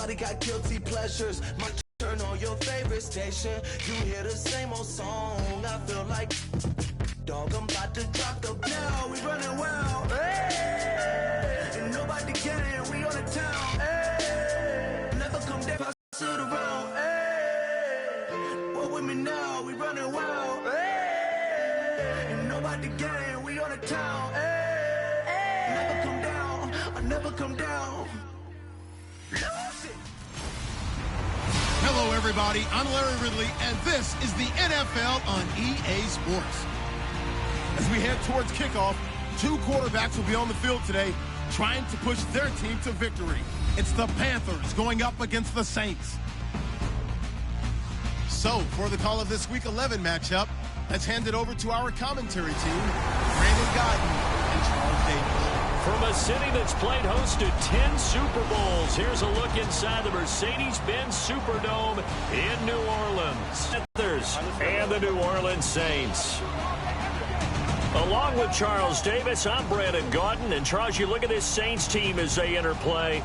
Everybody got guilty pleasures. My turn on your favorite station. You hear the same old song. I feel like dog, I'm about to drop the now. We running wild. Hey, and nobody can. We on the town. Hey, never come down. Pass it around. Hey, what with me now? We running wild. Hey, and nobody can. We on the town. Hey, never come down. I never come down. Hello, everybody. I'm Larry Ridley, and this is the NFL on EA Sports. As we head towards kickoff, two quarterbacks will be on the field today trying to push their team to victory. It's the Panthers going up against the Saints. So, for the call of this Week 11 matchup, let's hand it over to our commentary team, Brandon Guyton and Charles Davis. From a city that's played host to 10 Super Bowls, here's a look inside the Mercedes-Benz Superdome in New Orleans. Panthers and the New Orleans Saints. Along with Charles Davis, I'm Brandon Guyton. And Charles, you look at this Saints team as they enter play.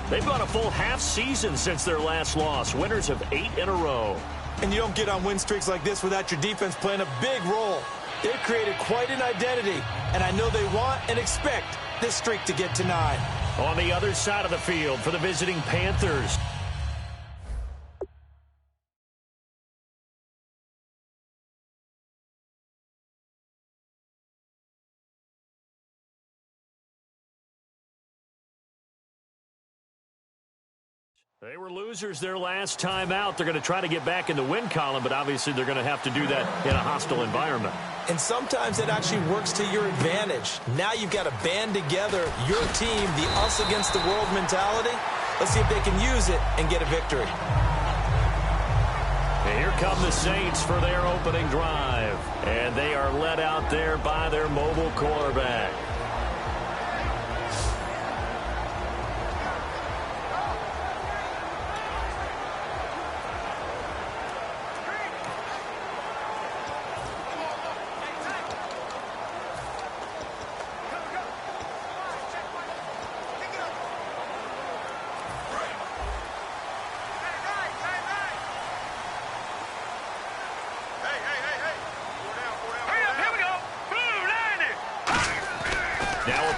They've gone a full half season since their last loss. Winners of 8 in a row. And you don't get on win streaks like this without your defense playing a big role. They've created quite an identity, and I know they want and expect this streak to get to 9. On the other side of the field for the visiting Panthers. They were losers their last time out. They're going to try to get back in the win column, but obviously they're going to have to do that in a hostile environment. And sometimes it actually works to your advantage. Now you've got to band together your team, the us against the world mentality. Let's see if they can use it and get a victory. And here come the Saints for their opening drive. And they are led out there by their mobile quarterback.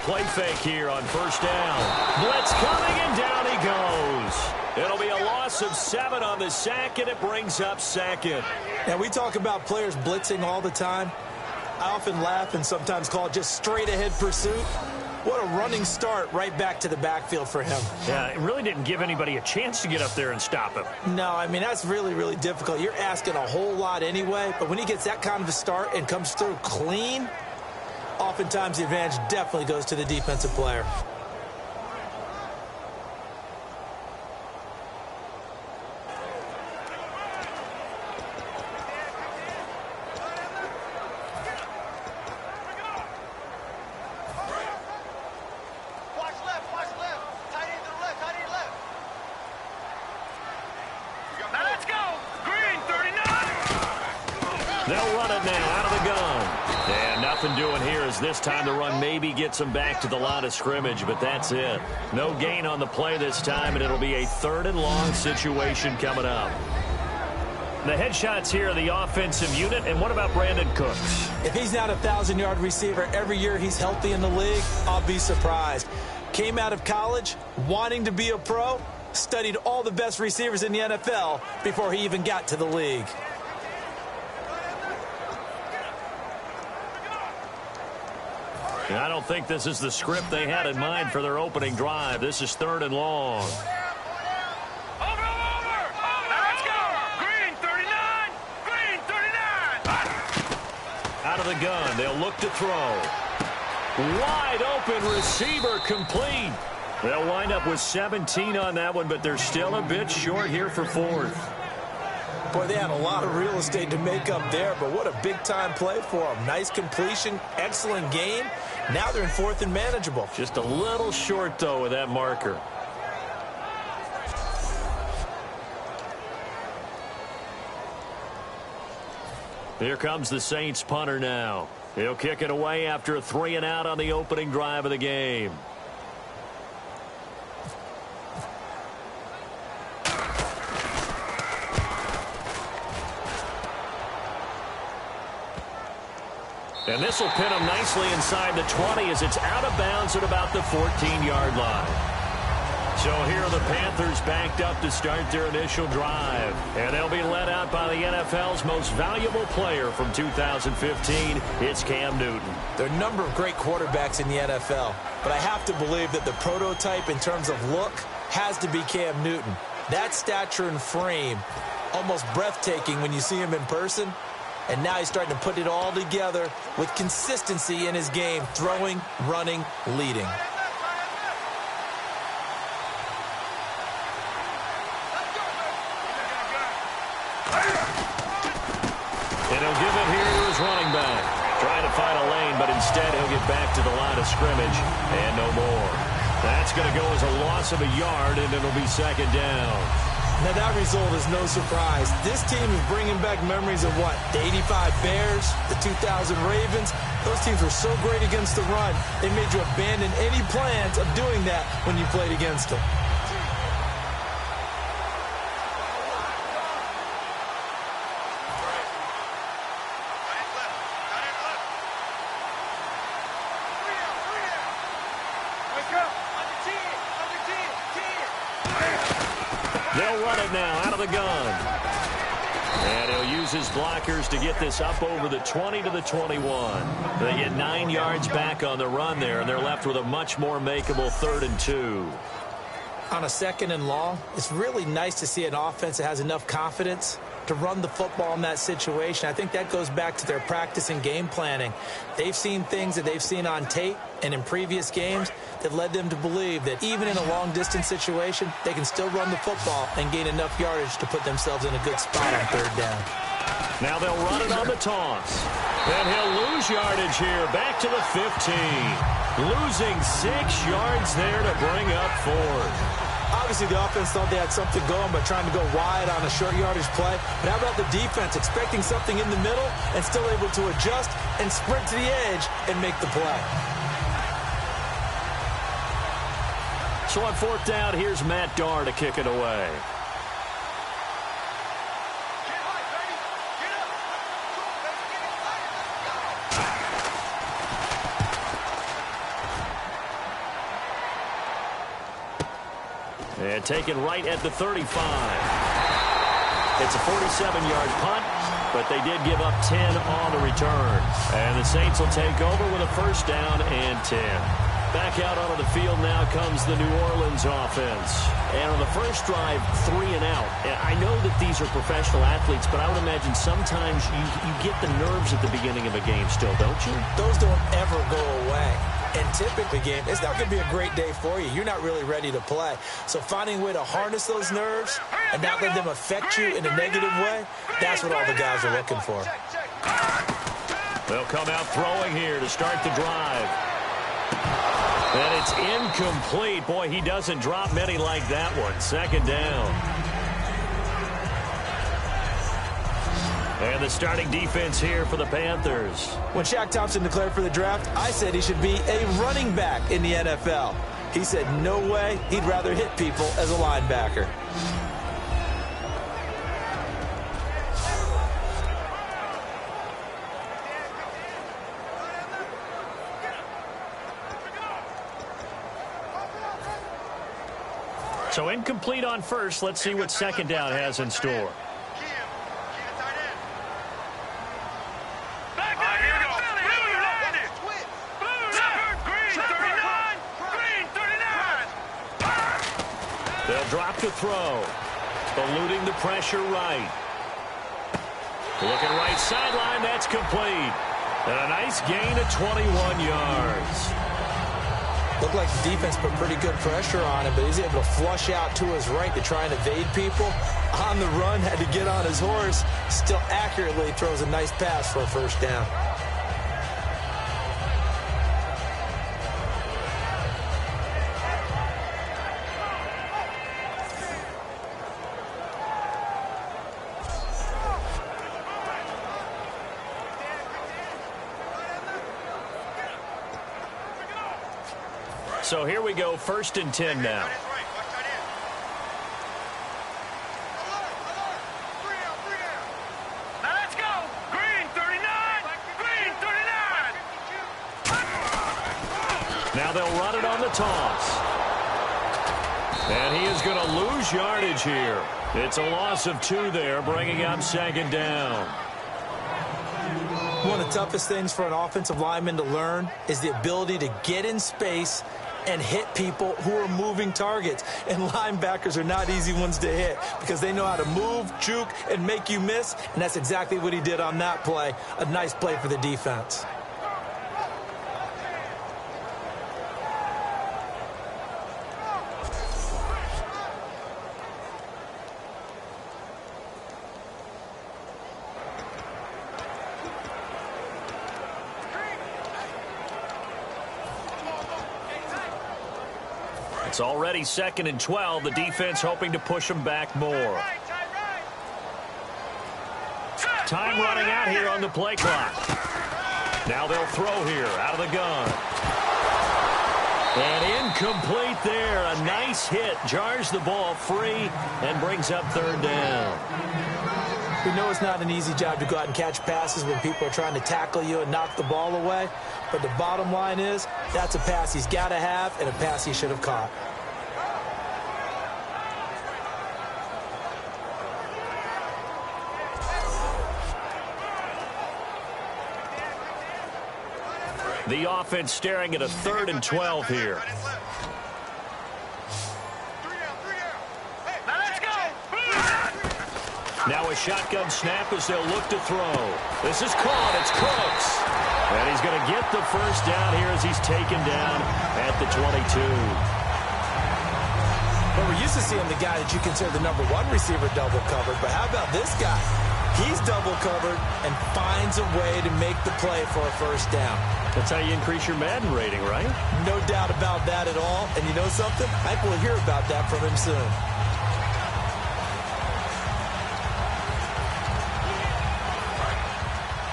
Play fake here on first down. Blitz coming, and down he goes. It'll be a loss of 7 on the sack, and it brings up second. Now, we talk about players blitzing all the time. I often laugh and sometimes call it just straight-ahead pursuit. What a running start right back to the backfield for him. Yeah, it really didn't give anybody a chance to get up there and stop him. No, I mean, that's really, really difficult. You're asking a whole lot anyway, but when he gets that kind of a start and comes through clean, oftentimes the advantage definitely goes to the defensive player. This time the run maybe gets them back to the line of scrimmage, but that's it. No gain on the play this time, and it'll be a 3rd and long situation coming up. The headshots here are the offensive unit, and what about Brandon Cooks? If he's not a 1,000-yard receiver every year he's healthy in the league, I'll be surprised. Came out of college wanting to be a pro, studied all the best receivers in the NFL before he even got to the league. I don't think this is the script they had in mind for their opening drive. This is 3rd and long. Over. Now let's go. Green 39. Green 39. Out of the gun. They'll look to throw. Wide open receiver complete. They'll wind up with 17 on that one, but they're still a bit short here for 4th. Boy, they had a lot of real estate to make up there, but what a big-time play for them. Nice completion, excellent game. Now they're in 4th and manageable. Just a little short, though, with that marker. Here comes the Saints punter now. He'll kick it away after a 3-and-out on the opening drive of the game. And this will pin him nicely inside the 20 as it's out of bounds at about the 14-yard line. So here are the Panthers backed up to start their initial drive. And they'll be led out by the NFL's most valuable player from 2015. It's Cam Newton. There are a number of great quarterbacks in the NFL, but I have to believe that the prototype in terms of look has to be Cam Newton. That stature and frame, almost breathtaking when you see him in person. And now he's starting to put it all together with consistency in his game, throwing, running, leading. And he'll give it here to his running back. Trying to find a lane, but instead he'll get back to the line of scrimmage and no more. That's going to go as a loss of a yard, and it'll be second down. Now that result is no surprise. This team is bringing back memories of what? The 85 Bears, the 2000 Ravens. Those teams were so great against the run, they made you abandon any plans of doing that when you played against them. They'll run it now out of the gun. And he'll use his blockers to get this up over the 20 to the 21. They get 9 yards back on the run there, and they're left with a much more makeable 3rd and 2. On a 2nd and long, it's really nice to see an offense that has enough confidence to run the football in that situation. I think that goes back to their practice and game planning. They've seen things that they've seen on tape and in previous games that led them to believe that even in a long-distance situation, they can still run the football and gain enough yardage to put themselves in a good spot on 3rd down. Now they'll run it on the toss. And he'll lose yardage here, back to the 15. Losing 6 yards there to bring up 4th. Obviously, the offense thought they had something going by trying to go wide on a short yardage play. But how about the defense expecting something in the middle and still able to adjust and sprint to the edge and make the play? So on 4th down, here's Matt Darr to kick it away. And taken right at the 35. It's a 47-yard punt, but they did give up 10 on the return. And the Saints will take over with a 1st down and 10. Back out onto the field now comes the New Orleans offense. And on the first drive, 3 and out. And I know that these are professional athletes, but I would imagine sometimes you get the nerves at the beginning of a game still, don't you? Those don't ever go away. And typically, game, it's not going to be a great day for you. You're not really ready to play. So finding a way to harness those nerves and not let them affect you in a negative way, that's what all the guys are looking for. They'll come out throwing here to start the drive. And it's incomplete. Boy, he doesn't drop many like that one. 2nd down. And the starting defense here for the Panthers. When Shaq Thompson declared for the draft, I said he should be a running back in the NFL. He said no way, he'd rather hit people as a linebacker. So incomplete on first. Let's see what 2nd down has in store. They'll drop to throw. Eluding the pressure right. Looking right sideline. That's complete. And a nice gain of 21 yards. Looked like the defense put pretty good pressure on him, but he's able to flush out to his right to try and evade people. On the run, had to get on his horse. Still accurately throws a nice pass for a 1st down. So here we go, 1st and 10 now. Now let's go. Green 39. Green 39. Now they'll run it on the toss. And he is going to lose yardage here. It's a loss of 2 there, bringing up 2nd down. One of the toughest things for an offensive lineman to learn is the ability to get in space and hit people who are moving targets. And linebackers are not easy ones to hit because they know how to move, juke, and make you miss. And that's exactly what he did on that play. A nice play for the defense. It's already 2nd and 12. The defense hoping to push them back more. Time running out here on the play clock. Now they'll throw here out of the gun. And incomplete there. A nice hit. Jars the ball free and brings up 3rd down. We know it's not an easy job to go out and catch passes when people are trying to tackle you and knock the ball away. But the bottom line is, that's a pass he's got to have and a pass he should have caught. The offense staring at a 3rd and 12 here. Now a shotgun snap as they'll look to throw. This is caught. It's Cooks. And he's going to get the 1st down here as he's taken down at the 22. But we're used to seeing the guy that you consider the #1 receiver double covered. But how about this guy? He's double covered and finds a way to make the play for a 1st down. That's how you increase your Madden rating, right? No doubt about that at all. And you know something? I think we'll hear about that from him soon.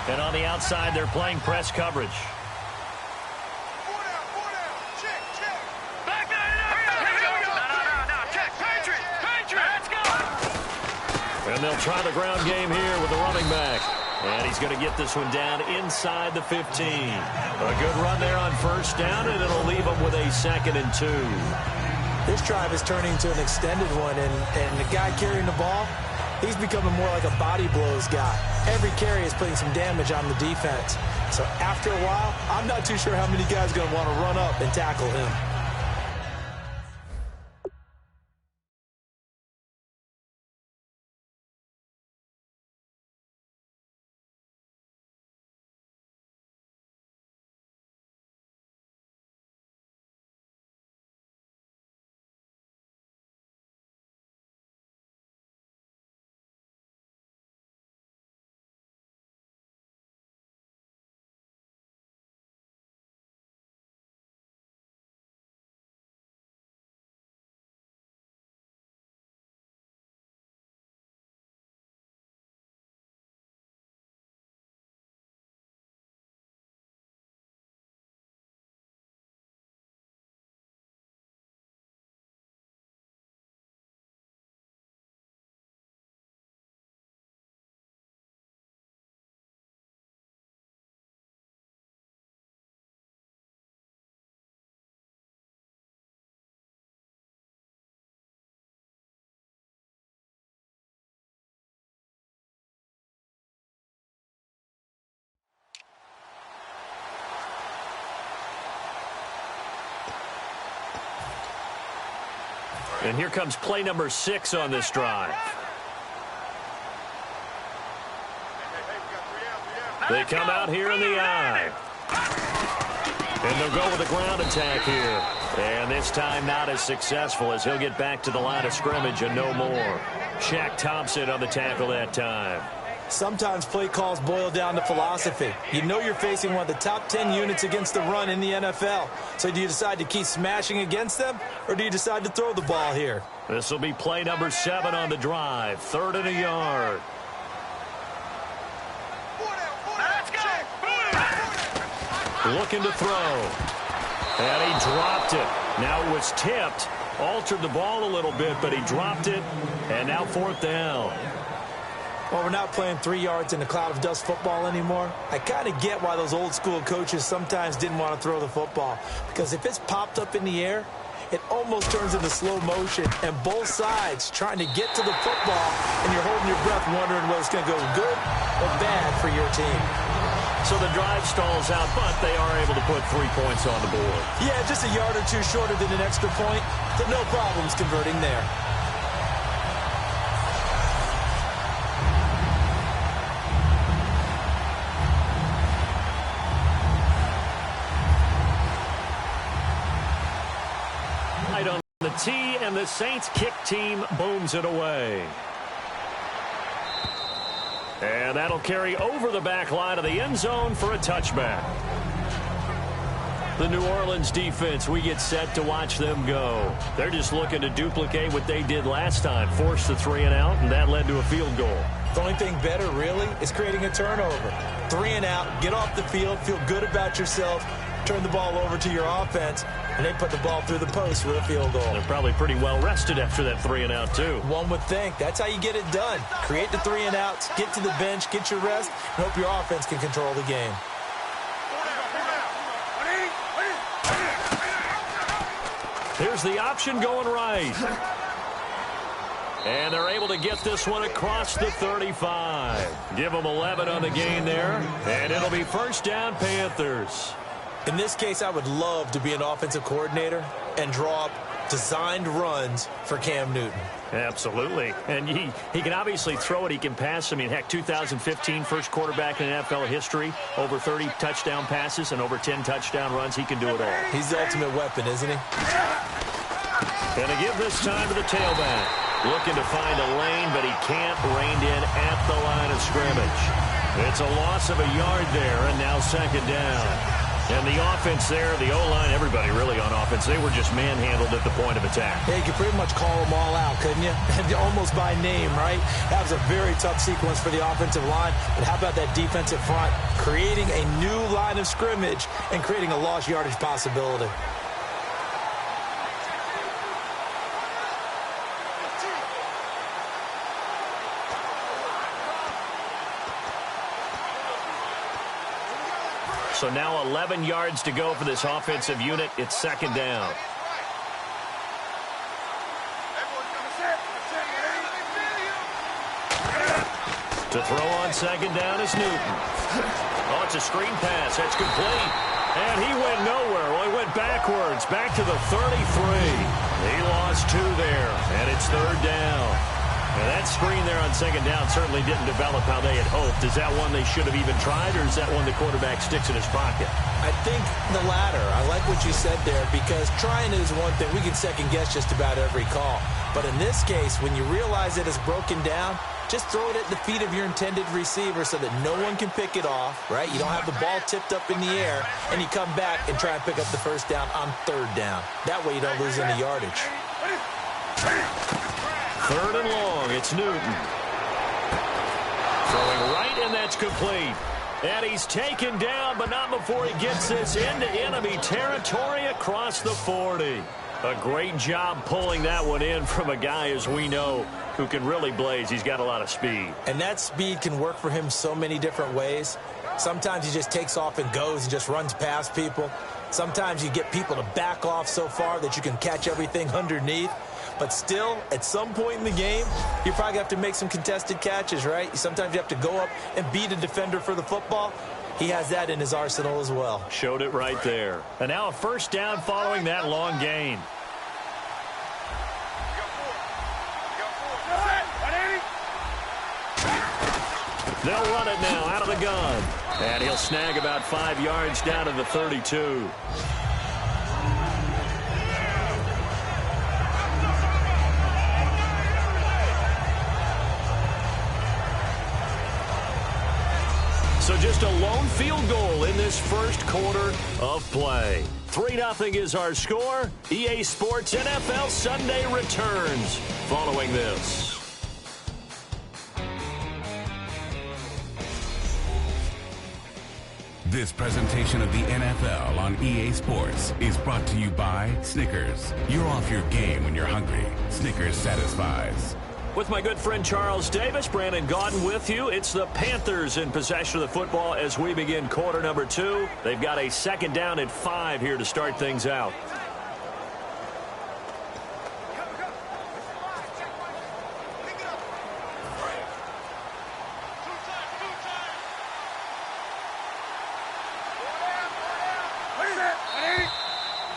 And on the outside, they're playing press coverage. And they'll try the ground game here with the running back. And he's going to get this one down inside the 15. A good run there on 1st down, and it'll leave them with a 2nd and 2. This drive is turning into an extended one, and the guy carrying the ball, he's becoming more like a body blows guy. Every carry is putting some damage on the defense. So after a while, I'm not too sure how many guys are going to want to run up and tackle him. And here comes play number 6 on this drive. They come out here in the eye. And they'll go with a ground attack here. And this time not as successful as he'll get back to the line of scrimmage and no more. Shaq Thompson on the tackle that time. Sometimes play calls boil down to philosophy. You know you're facing one of the top 10 units against the run in the NFL. So do you decide to keep smashing against them, or do you decide to throw the ball here? This will be play number 7 on the drive. 3rd and a yard. Looking to throw. And he dropped it. Now it was tipped. Altered the ball a little bit, but he dropped it. And now 4th down. Well, we're not playing 3 yards in a cloud of dust football anymore. I kind of get why those old school coaches sometimes didn't want to throw the football. Because if it's popped up in the air, it almost turns into slow motion, and both sides trying to get to the football, and you're holding your breath wondering whether it's going to go good or bad for your team. So the drive stalls out, but they are able to put 3 points on the board. Yeah, just a yard or two shorter than an extra point, but no problems converting there. Right on the tee, and the Saints kick team booms it away. And that'll carry over the back line of the end zone for a touchback. The New Orleans defense, we get set to watch them go. They're just looking to duplicate what they did last time, force the 3 and out, and that led to a field goal. The only thing better, really, is creating a turnover. 3 and out, get off the field, feel good about yourself, turn the ball over to your offense, and they put the ball through the post with a field goal. They're probably pretty well rested after that 3 and out, too. One would think. That's how you get it done. Create the 3 and outs, get to the bench, get your rest, and hope your offense can control the game. Here's the option going right. And they're able to get this one across the 35. Give them 11 on the gain there, and it'll be first down, Panthers. In this case, I would love to be an offensive coordinator and draw up designed runs for Cam Newton. Absolutely. And he can obviously throw it. He can pass. I mean, heck, 2015 first quarterback in NFL history, over 30 touchdown passes and over 10 touchdown runs. He can do it all. He's the ultimate weapon, isn't he? And to give this time to the tailback. Looking to find a lane, but he can't. Reined in at the line of scrimmage. It's a loss of a yard there, and now second down. And the offense there, the O-line, everybody really on offense, they were just manhandled at the point of attack. Yeah, you could pretty much call them all out, couldn't you? Almost by name, right? That was a very tough sequence for the offensive line. But how about that defensive front? Creating a new line of scrimmage and creating a lost yardage possibility. So now 11 yards to go for this offensive unit. It's second down. To throw on second down is Newton. Oh, it's a screen pass. That's complete. And he went nowhere. Well, he went backwards. Back to the 33. He lost 2 there. And it's third down. Now that screen there on second down certainly didn't develop how they had hoped. Is that one they should have even tried, or is that one the quarterback sticks in his pocket? I think the latter. I like what you said there, because trying is one thing. We can second guess just about every call. But in this case, when you realize that it's broken down, just throw it at the feet of your intended receiver so that no one can pick it off, right? You don't have the ball tipped up in the air, and you come back and try and pick up the first down on third down. That way you don't lose any yardage. Third and long, it's Newton. Throwing right, and that's complete. And he's taken down, but not before he gets this into enemy territory across the 40. A great job pulling that one in from a guy, as we know, who can really blaze. He's got a lot of speed. And that speed can work for him so many different ways. Sometimes he just takes off and goes and just runs past people. Sometimes you get people to back off so far that you can catch everything underneath. But still, at some point in the game, you probably have to make some contested catches, right? Sometimes you have to go up and beat a defender for the football. He has that in his arsenal as well. Showed it right there. And now a first down following that long gain. They'll run it now out of the gun. And he'll snag about 5 yards down to the 32. So just a lone field goal in this first quarter of play. 3-0 is our score. EA Sports NFL Sunday returns following this. This presentation of the NFL on EA Sports is brought to you by Snickers. You're off your game when you're hungry. Snickers satisfies. With my good friend Charles Davis, Brandon Gaudin with you. It's the Panthers in possession of the football as we begin quarter number 2. They've got a second down and 5 here to start things out.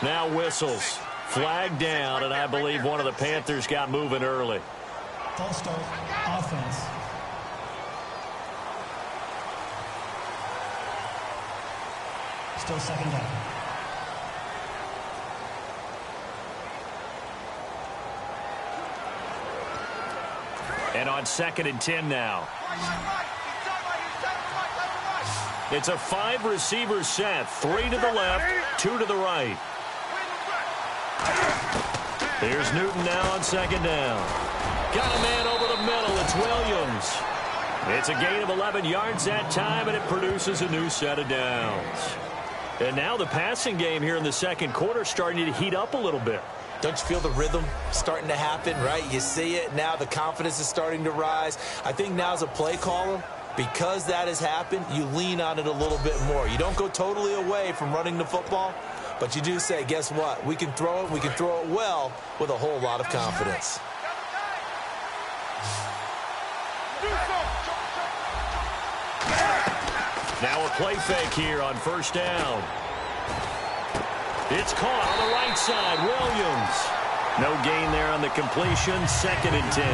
Now whistles. Flag down, and I believe one of the Panthers got moving early. False start, offense. Still second down. And on 2nd and 10 now. It's a 5-receiver set. 3 to the left, 2 to the right. Here's Newton now on 2nd down. Got a man over the middle. It's Williams. It's a gain of 11 yards that time, and it produces a new set of downs. And now the passing game here in the second quarter starting to heat up a little bit. Don't you feel the rhythm starting to happen, right? You see it. Now the confidence is starting to rise. I think now as a play caller, because that has happened, you lean on it a little bit more. You don't go totally away from running the football, but you do say, guess what? We can throw it. We can throw it well with a whole lot of confidence. Now a play fake here on 1st down. It's caught on the right side. Williams. No gain there on the completion. 2nd and 10.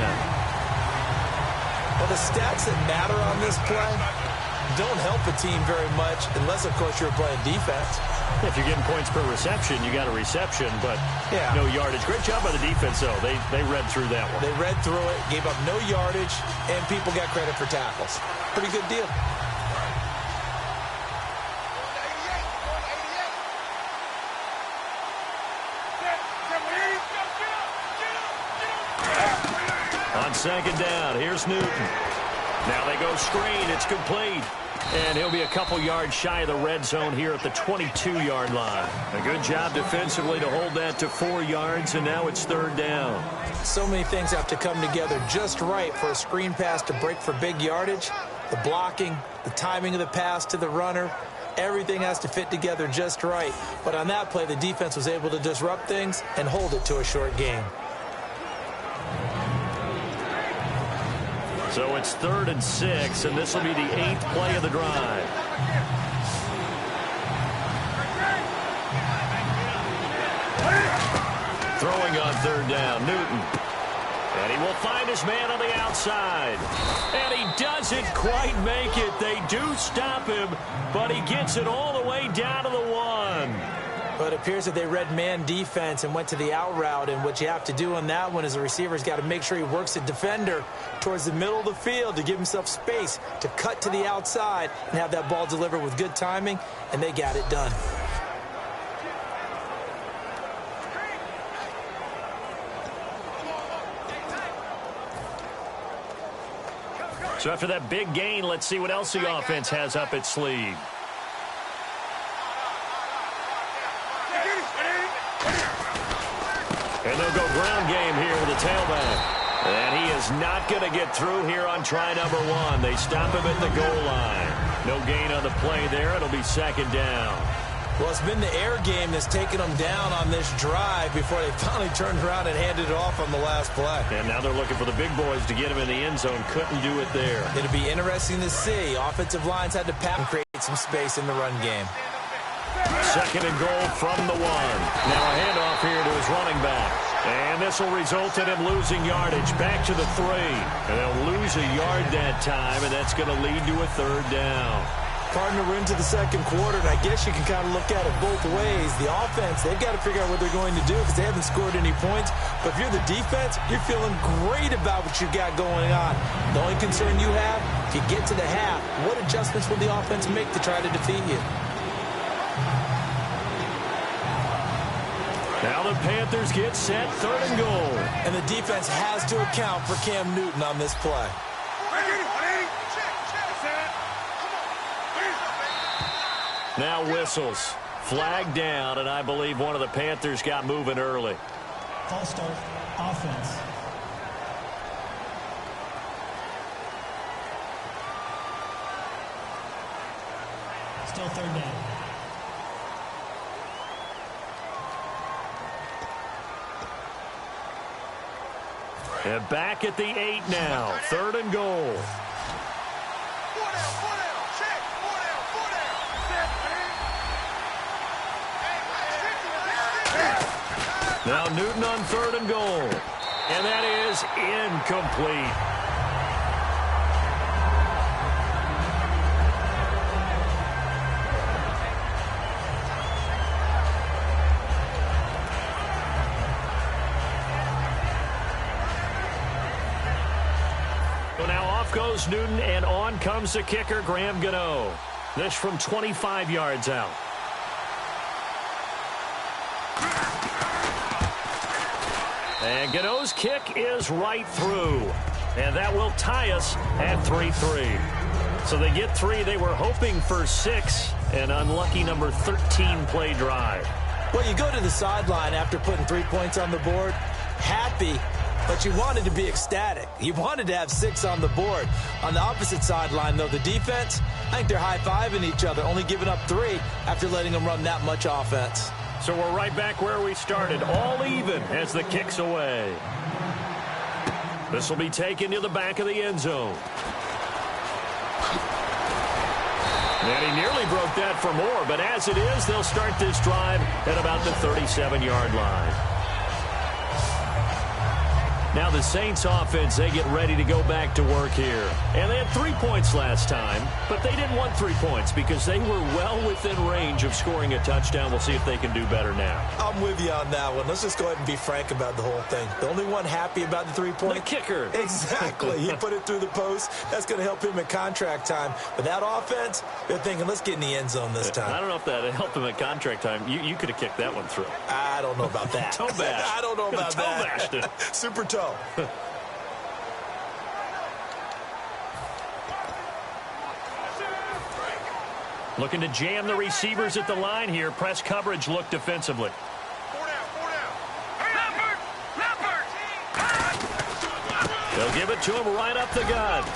Well, the stats that matter on this play don't help a team very much unless, of course, you're playing defense. If you're getting points per reception, you got a reception, but no yardage. Great job by the defense, though. They read through that one. They read through it, gave up no yardage, and people got credit for tackles. Pretty good deal. On 2nd down, here's Newton. Now they go screen. It's complete. And he'll be a couple yards shy of the red zone here at the 22-yard line. A good job defensively to hold that to 4 yards, and now it's 3rd down. So many things have to come together just right for a screen pass to break for big yardage. The blocking, the timing of the pass to the runner, everything has to fit together just right. But on that play, the defense was able to disrupt things and hold it to a short gain. So it's 3rd and 6, and this will be the 8th play of the drive. Throwing on 3rd down, Newton. And he will find his man on the outside. And he doesn't quite make it. They do stop him, but he gets it all the way down to the 1. But it appears that they read man defense and went to the out route, and what you have to do on that one is the receiver's got to make sure he works the defender towards the middle of the field to give himself space to cut to the outside and have that ball delivered with good timing, and they got it done. So after that big gain, let's see what else the offense has up its sleeve. And they'll go ground game here with the tailback. And he is not going to get through here on try number 1. They stop him at the goal line. No gain on the play there. It'll be 2nd down. Well, it's been the air game that's taken them down on this drive before they finally turned around and handed it off on the last play. And now they're looking for the big boys to get him in the end zone. Couldn't do it there. It'll be interesting to see. Offensive lines had to pass and create some space in the run game. 2nd and goal from the 1. Now a handoff here to his running back. And this will result in him losing yardage. Back to the 3. And they'll lose a yard that time, and that's going to lead to a 3rd down. Partner, we're into the second quarter, and I guess you can kind of look at it both ways. The offense, they've got to figure out what they're going to do because they haven't scored any points. But if you're the defense, you're feeling great about what you got going on. The only concern you have, if you get to the half, what adjustments will the offense make to try to defeat you? Now the Panthers get set, 3rd and goal. And the defense has to account for Cam Newton on this play. Now whistles. Flag down, and I believe one of the Panthers got moving early. False start, offense. Still third down. And back at the 8 now. 3rd and goal. Now Newton on 3rd and goal. And that is incomplete. So now off goes Newton, and on comes the kicker, Graham Gano. This from 25 yards out. And Gano's kick is right through. And that will tie us at 3-3. So they get 3. They were hoping for 6. An unlucky number 13 play drive. Well, you go to the sideline after putting 3 points on the board, happy, but you wanted to be ecstatic. You wanted to have 6 on the board. On the opposite sideline, though, the defense, I think they're high-fiving each other, only giving up 3 after letting them run that much offense. So we're right back where we started, all even as the kick's away. This will be taken to the back of the end zone. And he nearly broke that for more, but as it is, they'll start this drive at about the 37-yard line. Now the Saints offense, they get ready to go back to work here. And they had 3 points last time, but they didn't want 3 points because they were well within range of scoring a touchdown. We'll see if they can do better now. I'm with you on that one. Let's just go ahead and be frank about the whole thing. The only one happy about the 3-point? The kicker. Exactly. He put it through the post. That's going to help him at contract time. But that offense, they're thinking, let's get in the end zone this time. I don't know if that helped him at contract time. You could have kicked that one through. I don't know about that. Toe bash. I don't know about toe that. Bashed it. Super toe. Looking to jam the receivers at the line here. Press coverage look defensively. They'll give it to him right up the gut.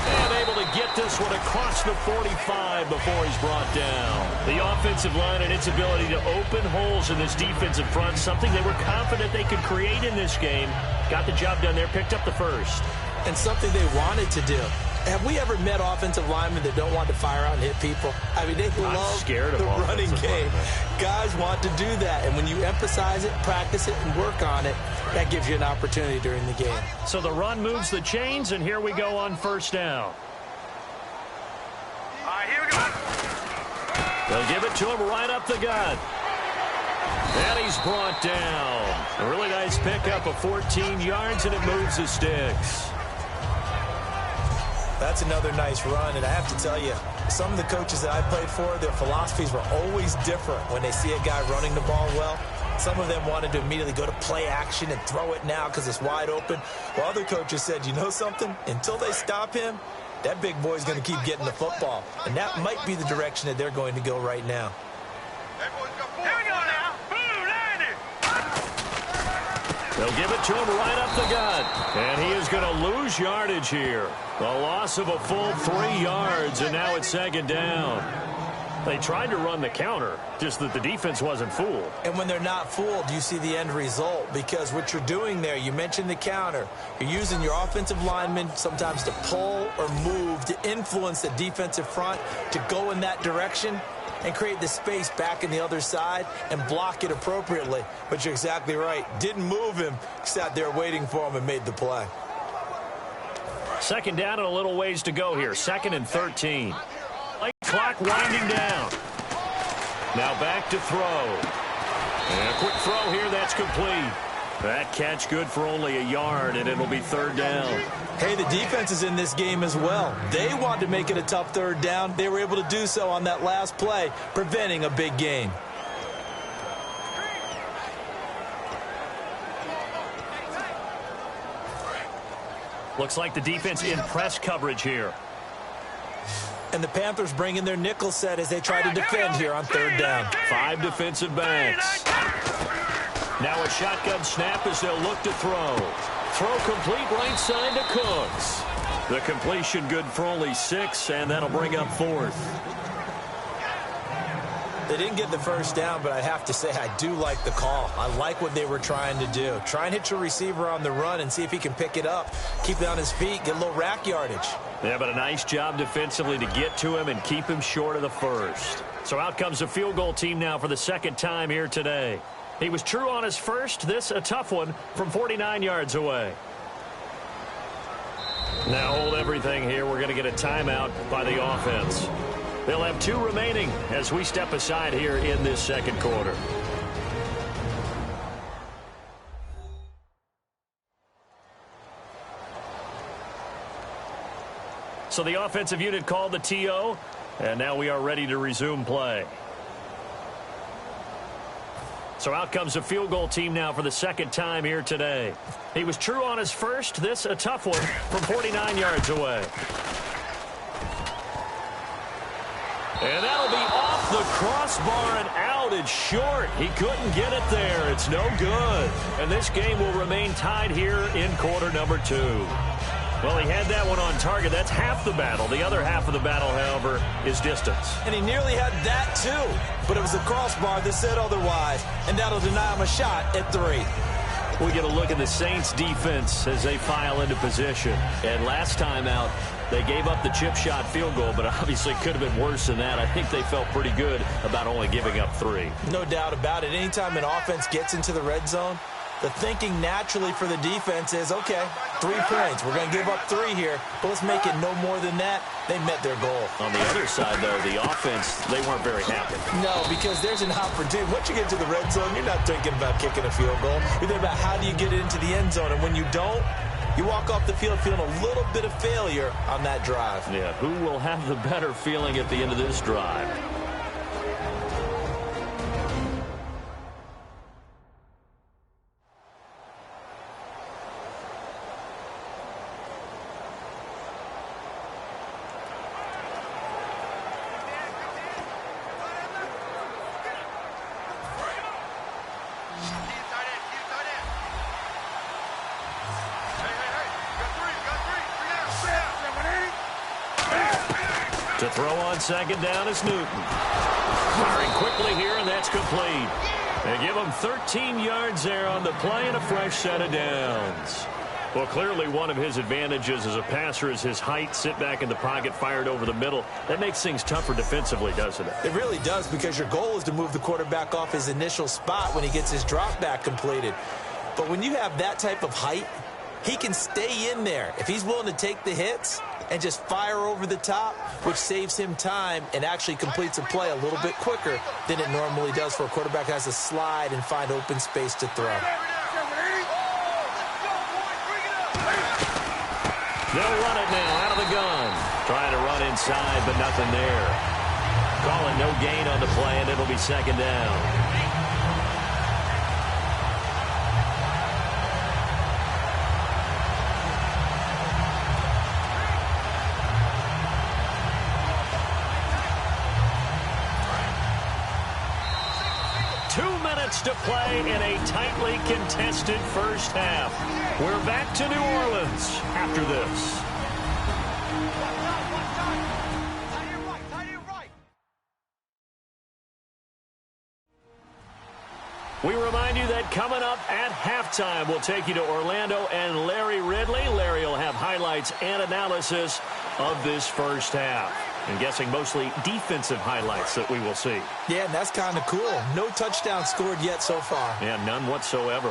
And able to get this one across the 45 before he's brought down. The offensive line and its ability to open holes in this defensive front, something they were confident they could create in this game. Got the job done there, picked up the first. And something they wanted to do. Have we ever met offensive linemen that don't want to fire out and hit people? I mean, they love the running game. Guys want to do that. And when you emphasize it, practice it, and work on it, that gives you an opportunity during the game. So the run moves the chains, and here we go on 1st down. All right, here we go. They'll give it to him right up the gut. And he's brought down. A really nice pickup of 14 yards, and it moves the sticks. That's another nice run, and I have to tell you, some of the coaches that I played for, their philosophies were always different when they see a guy running the ball well. Some of them wanted to immediately go to play action and throw it now because it's wide open. While other coaches said, you know something? Until they stop him, that big boy's going to keep getting the football. And that might be the direction that they're going to go right now. Here we go now. Boom, landed. They'll give it to him right up the gut. And he is going to lose yardage here. A loss of a full 3 yards, and now it's 2nd down. They tried to run the counter, just that the defense wasn't fooled. And when they're not fooled, you see the end result, because what you're doing there, you mentioned the counter. You're using your offensive linemen sometimes to pull or move to influence the defensive front to go in that direction and create the space back in the other side and block it appropriately. But you're exactly right. Didn't move him, sat there waiting for him and made the play. 2nd down and a little ways to go here. 2nd and 13. Clock winding down. Now back to throw. And a quick throw here, that's complete. That catch good for only a yard, and it'll be 3rd down. Hey, the defense is in this game as well. They wanted to make it a tough 3rd down. They were able to do so on that last play, preventing a big gain. Looks like the defense in press coverage here. And the Panthers bring in their nickel set as they try to defend here on 3rd down. 5 defensive backs. Now a shotgun snap as they'll look to throw. Throw complete right side to Cooks. The completion good for only 6, and that'll bring up 4th. They didn't get the first down, but I have to say I do like the call. I like what they were trying to do. Try and hit your receiver on the run and see if he can pick it up, keep it on his feet, get a little rack yardage. Yeah, but a nice job defensively to get to him and keep him short of the first. So out comes the field goal team now for the second time here today. He was true on his first. This a tough one from 49 yards away. Now hold everything here. We're going to get a timeout by the offense. They'll have 2 remaining as we step aside here in this second quarter. So the offensive unit called the TO, and now we are ready to resume play. So out comes the field goal team now for the second time here today. He was true on his first. This a tough one from 49 yards away. And that'll be off the crossbar and out. It's short. He couldn't get it there. It's no good. And this game will remain tied here in quarter number 2. Well, he had that one on target. That's half the battle. The other half of the battle, however, is distance. And he nearly had that, too. But it was the crossbar that said otherwise. And that'll deny him a shot at 3. We get a look at the Saints defense as they file into position. And last time out, they gave up the chip shot field goal, but obviously could have been worse than that. I think they felt pretty good about only giving up 3. No doubt about it. Anytime an offense gets into the red zone, the thinking naturally for the defense is, okay, 3 points. We're going to give up 3 here, but let's make it no more than that. They met their goal. On the other side, though, the offense, they weren't very happy. No, because there's an opportunity. Once you get to the red zone, you're not thinking about kicking a field goal. You're thinking about how do you get it into the end zone, and when you don't, you walk off the field feeling a little bit of failure on that drive. Yeah, who will have the better feeling at the end of this drive? To throw on second down is Newton. Firing quickly here, and that's complete. They give him 13 yards there on the play and a fresh set of downs. Well, clearly one of his advantages as a passer is his height. Sit back in the pocket, fired over the middle. That makes things tougher defensively, doesn't it? It really does, because your goal is to move the quarterback off his initial spot when he gets his drop back completed. But when you have that type of height, he can stay in there if he's willing to take the hits and just fire over the top, which saves him time and actually completes a play a little bit quicker than it normally does for a quarterback who has to slide and find open space to throw. They'll run it now out of the gun. Trying to run inside, but nothing there. Calling no gain on the play, and it'll be second down. 2 minutes to play in a tightly contested first half. We're back to New Orleans after this. We remind you that coming up at halftime, we'll take you to Orlando and Larry Ridley. Larry will have highlights and analysis of this first half. I'm guessing mostly defensive highlights that we will see. Yeah, and that's kind of cool. No touchdown scored yet so far. Yeah, none whatsoever.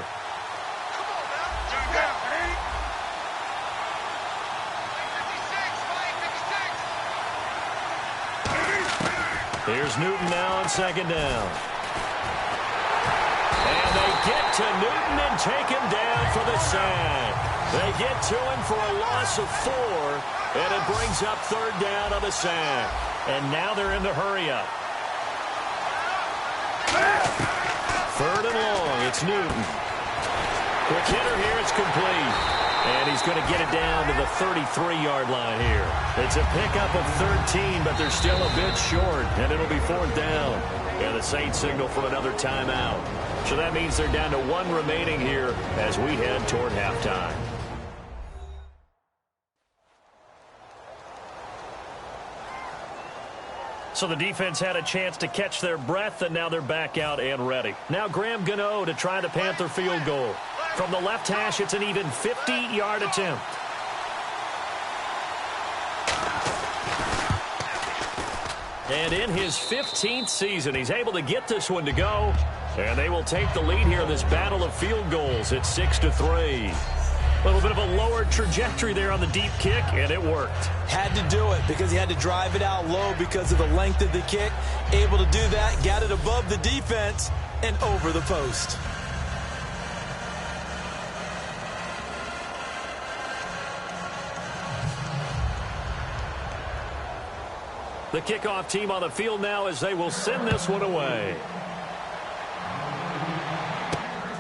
Here's Newton now on second down. And they get to Newton and take him down for the sack. They get to him for a loss of 4, and it brings up third down on the sack. And now they're in the hurry-up. Third and long, it's Newton. Quick hitter here, it's complete. And he's going to get it down to the 33-yard line here. It's a pickup of 13, but they're still a bit short, and it'll be fourth down. And the Saints signal for another timeout. So that means they're down to 1 remaining here as we head toward halftime. So the defense had a chance to catch their breath, and now they're back out and ready. Now Graham Gano to try the Panther field goal. From the left hash, it's an even 50-yard attempt. And in his 15th season, he's able to get this one to go. And they will take the lead here in this battle of field goals at 6-3. A little bit of a lower trajectory there on the deep kick, and it worked. Had to do it because he had to drive it out low because of the length of the kick. Able to do that, got it above the defense and over the post. The kickoff team on the field now as they will send this one away.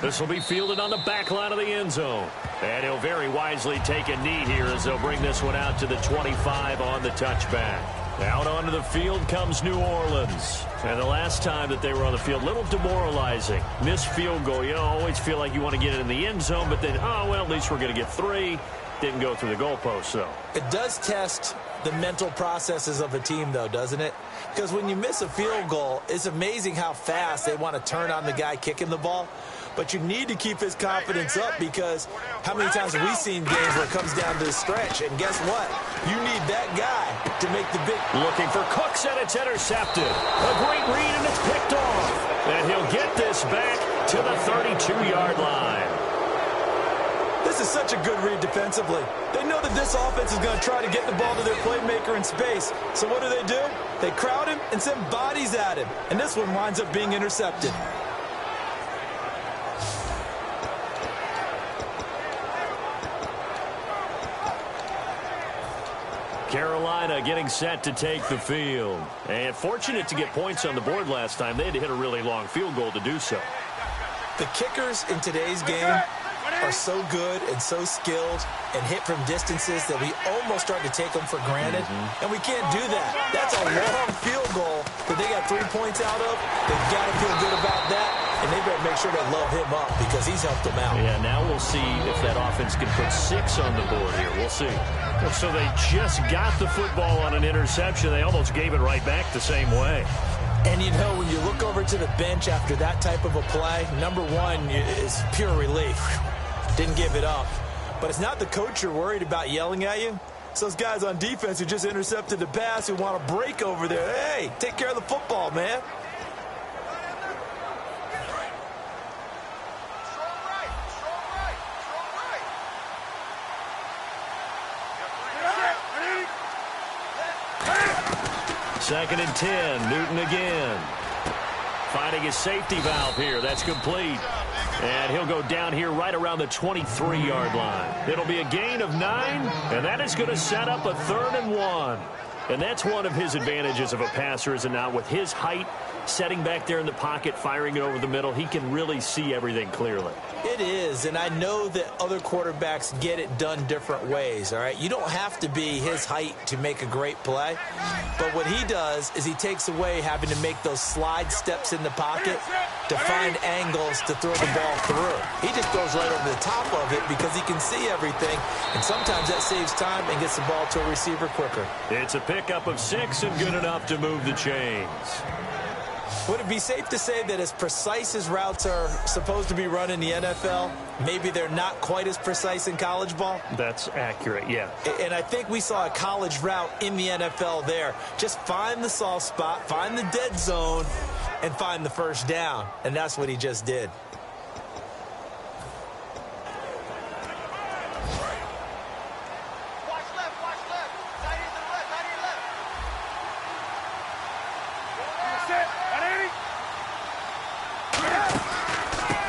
This will be fielded on the back line of the end zone. And he'll very wisely take a knee here as they'll bring this one out to the 25 on the touchback. Out onto the field comes New Orleans. And the last time that they were on the field, a little demoralizing. Missed field goal. You always feel like you want to get it in the end zone, but then, oh, well, at least we're going to get 3. Didn't go through the goalpost, though. It does test the mental processes of a team, though, doesn't it? Because when you miss a field goal, it's amazing how fast they want to turn on the guy kicking the ball. But you need to keep his confidence up because how many times have we seen games where it comes down to the stretch? And guess what? You need that guy to make the big... Looking for Cooks, and it's intercepted. A great read, and it's picked off. And he'll get this back to the 32-yard line. This is such a good read defensively. They know that this offense is going to try to get the ball to their playmaker in space. So what do? They crowd him and send bodies at him. And this one winds up being intercepted. Carolina getting set to take the field. And fortunate to get points on the board last time. They had to hit a really long field goal to do so. The kickers in today's game are so good and so skilled and hit from distances that we almost start to take them for granted. And we can't do that. That's a long field goal that they got 3 points out of. They've got to feel good about that. And they better make sure they love him up because he's helped them out. Yeah, now we'll see if that offense can put 6 on the board here. We'll see. So they just got the football on an interception. They almost gave it right back the same way. And, you know, when you look over to the bench after that type of a play, number one is pure relief. Didn't give it up. But it's not the coach you're worried about yelling at you. It's those guys on defense who just intercepted the pass who want to break over there. Hey, take care of the football, man. Second and 10, Newton again. Finding his safety valve here. That's complete. And he'll go down here right around the 23-yard line. It'll be a gain of 9, and that is going to set up a 3rd and 1. And that's one of his advantages of a passer, is it not? With his height, setting back there in the pocket, firing it over the middle, he can really see everything clearly. It is, and I know that other quarterbacks get it done different ways, all right? You don't have to be his height to make a great play, but what he does is he takes away having to make those slide steps in the pocket to find angles to throw the ball through. He just throws right over the top of it because he can see everything, and sometimes that saves time and gets the ball to a receiver quicker. It's a pickup of 6 and good enough to move the chains. Would it be safe to say that as precise as routes are supposed to be run in the NFL, maybe they're not quite as precise in college ball? That's accurate, yeah. And I think we saw a college route in the NFL there. Just find the soft spot, find the dead zone, and find the first down. And that's what he just did.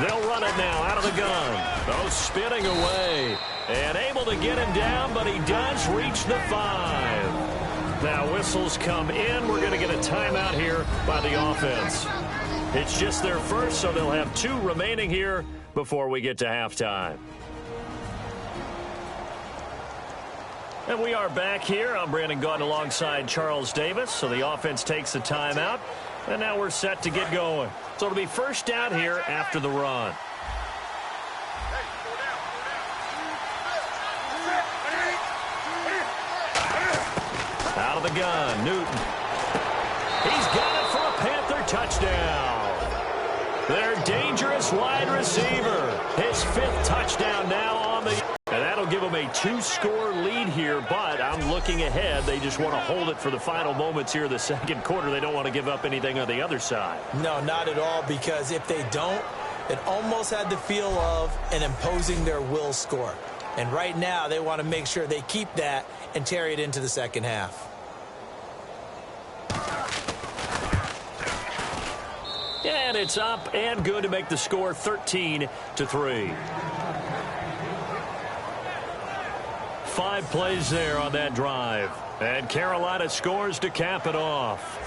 They'll run it now out of the gun. Oh, spinning away. And able to get him down, but he does reach the 5. Now whistles come in. We're going to get a timeout here by the offense. It's just their first, so they'll have 2 remaining here before we get to halftime. And we are back here. I'm Brandon Gaudin alongside Charles Davis. So the offense takes the timeout. And now we're set to get going. So it'll be first down here after the run. Out of the gun, Newton. He's got it for a Panther touchdown. Their dangerous wide receiver. His 5th touchdown now on the... And that'll give them a 2-score lead here, but I'm looking ahead. They just want to hold it for the final moments here in the second quarter. They don't want to give up anything on the other side. No, not at all, because if they don't, it almost had the feel of an imposing their will score. And right now, they want to make sure they keep that and carry it into the second half. And it's up and good to make the score 13-3. 5 plays there on that drive. And Carolina scores to cap it off.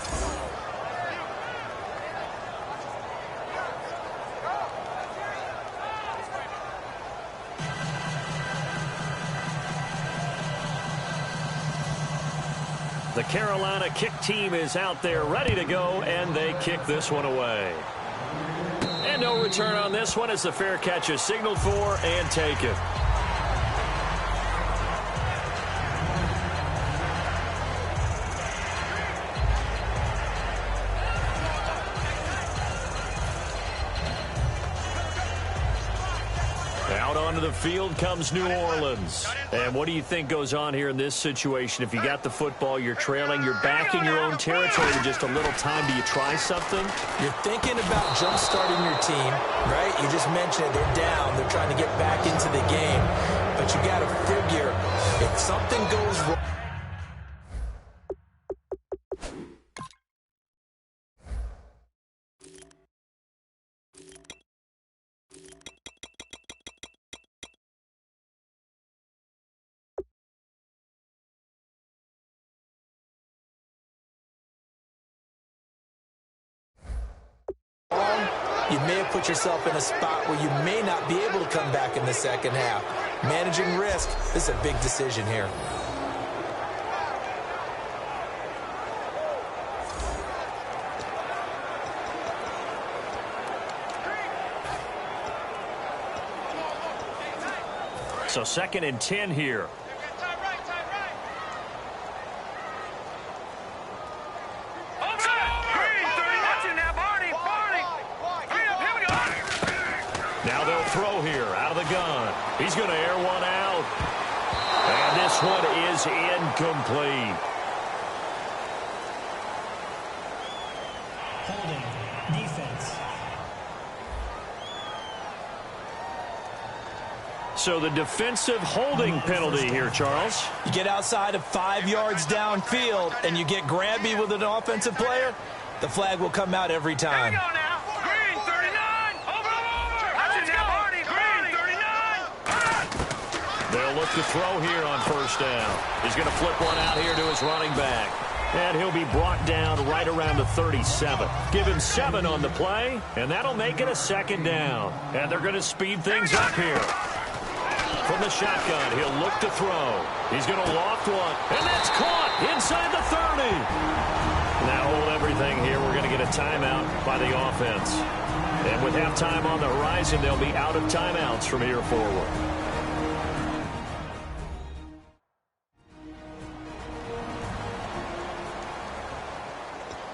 The Carolina kick team is out there ready to go, and they kick this one away. And no return on this one as the fair catch is signaled for and taken. Out onto the field comes New Orleans. And what do you think goes on here in this situation? If you got the football, you're trailing, you're back in your own territory with just a little time. Do you try something? You're thinking about jump-starting your team, right? You just mentioned it. They're down. They're trying to get back into the game. But you got to figure if something goes wrong. You may have put yourself in a spot where you may not be able to come back in the second half. Managing risk, this is a big decision here. So 2nd and 10 here. Throw here out of the gun. He's going to air one out. And this one is incomplete. Holding. Defense. So the defensive holding penalty here, Charles. You get outside of 5 yards downfield and you get grabby with an offensive player, the flag will come out every time. Here we go now. Green, 39. Over. Let's go. Green, 39. They'll look to throw here on 1st down. He's going to flip one out here to his running back. And he'll be brought down right around the 37. Give him 7 on the play, and that'll make it a 2nd down. And they're going to speed things up here. From the shotgun, he'll look to throw. He's going to loft one, and that's caught inside the 30. Now hold everything here. We're going to get a timeout by the offense. And with halftime on the horizon, they'll be out of timeouts from here forward.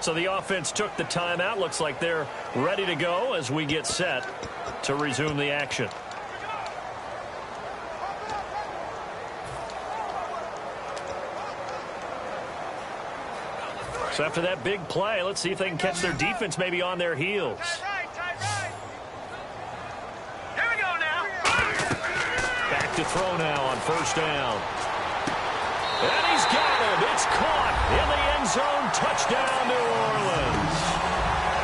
So the offense took the timeout. Looks like they're ready to go as we get set to resume the action. So after that big play, let's see if they can catch their defense maybe on their heels. Here we go now. Back to throw now on 1st down. And he's got him. It's caught in the end zone. Touchdown, New Orleans.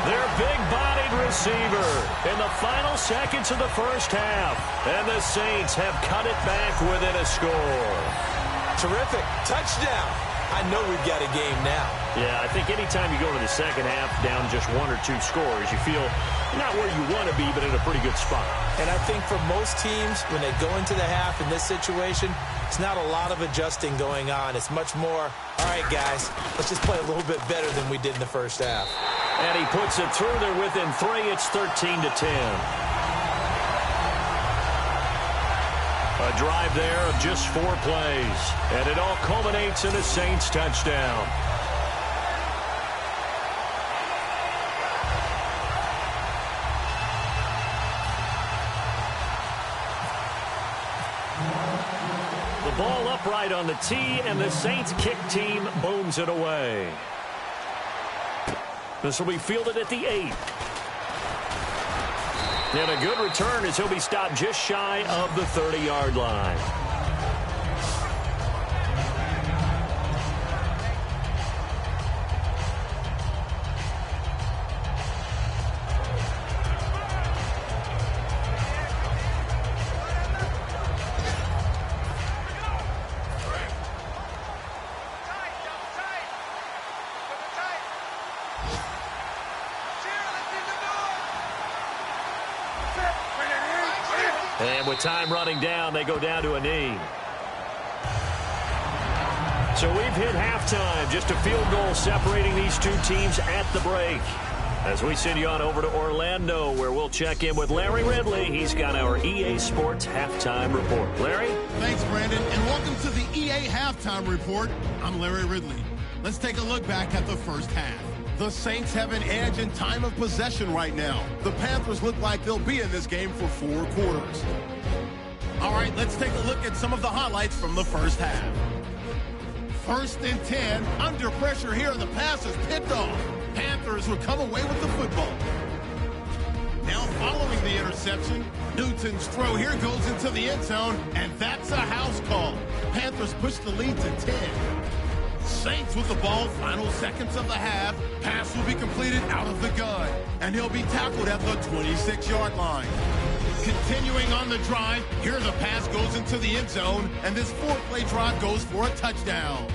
Their big-bodied receiver in the final seconds of the 1st half. And the Saints have cut it back within a score. Terrific. Touchdown. I know we've got a game now. Yeah, I think anytime you go into the second half down just 1 or 2 scores, you feel not where you want to be, but in a pretty good spot. And I think for most teams, when they go into the half in this situation, it's not a lot of adjusting going on. It's much more, all right, guys, let's just play a little bit better than we did in the 1st half. And he puts it through there within 3. It's 13-10. A drive there of just 4 plays. And it all culminates in a Saints touchdown. upright on the tee, and the Saints kick team booms it away. This will be fielded at the 8. And a good return as he'll be stopped just shy of the 30-yard line. And with time running down, they go down to a knee. So we've hit halftime. Just a field goal separating these two teams at the break. As we send you on over to Orlando, where we'll check in with Larry Ridley. He's got our EA Sports halftime report. Larry? Thanks, Brandon, and welcome to the EA halftime report. I'm Larry Ridley. Let's take a look back at the first half. The Saints have an edge in time of possession right now. The Panthers look like they'll be in this game for 4 quarters. All right, let's take a look at some of the highlights from the first half. 1st and 10, under pressure here, the pass is picked off. Panthers would come away with the football. Now following the interception, Newton's throw here goes into the end zone, and that's a house call. Panthers push the lead to 10. Saints with the ball, final seconds of the half. Pass will be completed out of the gun, and he'll be tackled at the 26-yard line. Continuing on the drive, here the pass goes into the end zone, and this 4-play drive goes for a touchdown,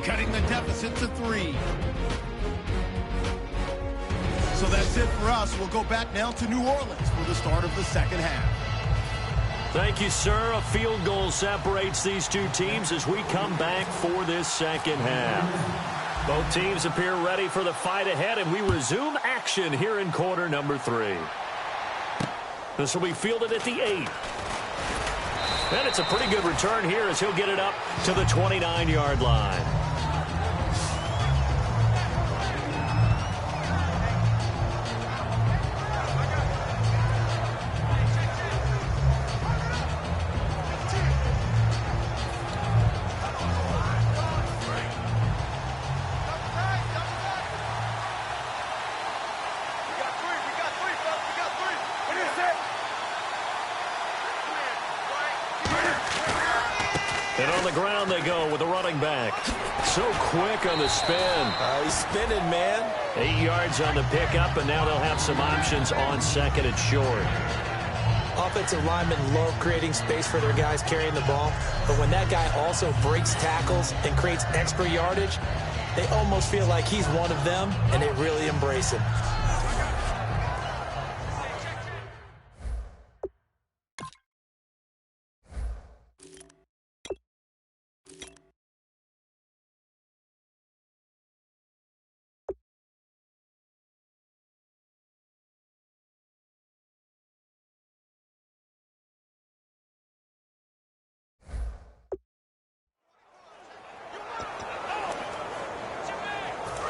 cutting the deficit to 3. So that's it for us. We'll go back now to New Orleans for the start of the second half. Thank you, sir. A field goal separates these two teams as we come back for this second half. Both teams appear ready for the fight ahead, and we resume action here in quarter number 3. This will be fielded at the 8. And it's a pretty good return here as he'll get it up to the 29-yard line. And on the ground they go with the running back. So quick on the spin. He's spinning, man. 8 yards on the pickup, and now they'll have some options on 2nd and short. Offensive linemen love creating space for their guys carrying the ball, but when that guy also breaks tackles and creates extra yardage, they almost feel like he's one of them, and they really embrace him.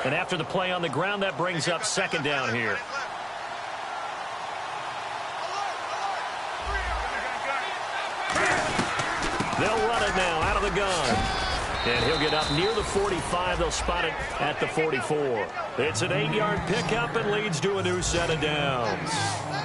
And after the play on the ground, that brings up 2nd down here. They'll run it now out of the gun. And he'll get up near the 45. They'll spot it at the 44. It's an 8-yard pickup and leads to a new set of downs.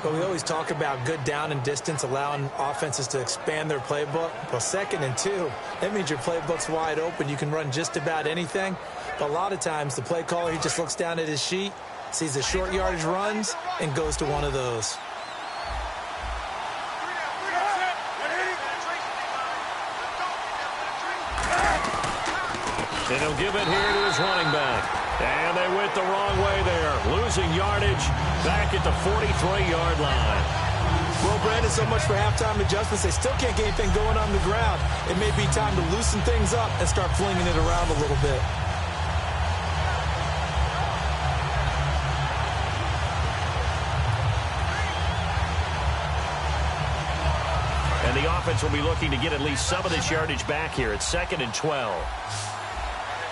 But we always talk about good down and distance, allowing offenses to expand their playbook. Well, 2nd and 2, that means your playbook's wide open. You can run just about anything. But a lot of times, the play caller, he just looks down at his sheet, sees the short yardage runs, and goes to one of those. And he'll give it here to his running back. And they went the wrong way there, losing yardage back at the 43-yard line. Well, Brandon, so much for halftime adjustments. They still can't get anything going on the ground. It may be time to loosen things up and start flinging it around a little bit. And the offense will be looking to get at least some of this yardage back here at 2nd and 12.